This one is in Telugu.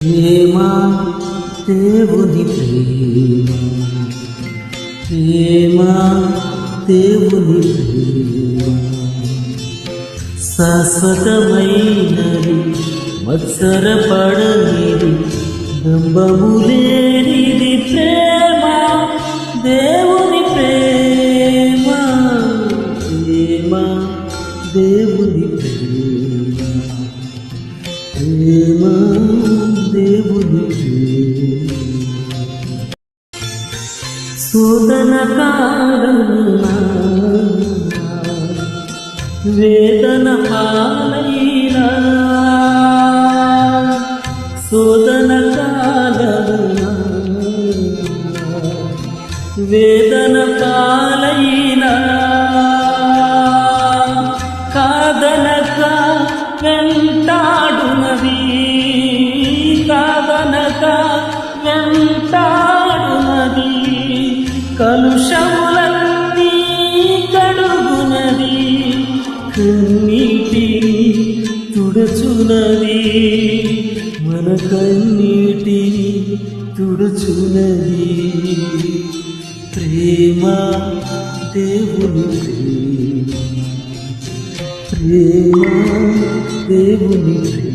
ప్రేమ దేవుని ప్రేమ, ప్రేమ దేవుని ప్రేమ శాశ్వతమైనది, మత్సరపడనిది, దంభము లేనిది. ప్రేమ దేవుని ప్రేమ, ప్రేమ దేవుని ప్రేమ, ప్రేమ దేవుని ప్రేమ. శోధన కాలమున వేదన పాలైనా, శోధన కాలమున వేదన పాలైనా, కాదనక వెంటాడునది, కాదనక వెంటాడునది, కలుషములన్నీ కడుగునది, కన్నీటిని తుడుచునది, మన కన్నీటిని తుడుచునది. ప్రేమ దేవుని ప్రేమ, ప్రేమ దేవుని ప్రేమ.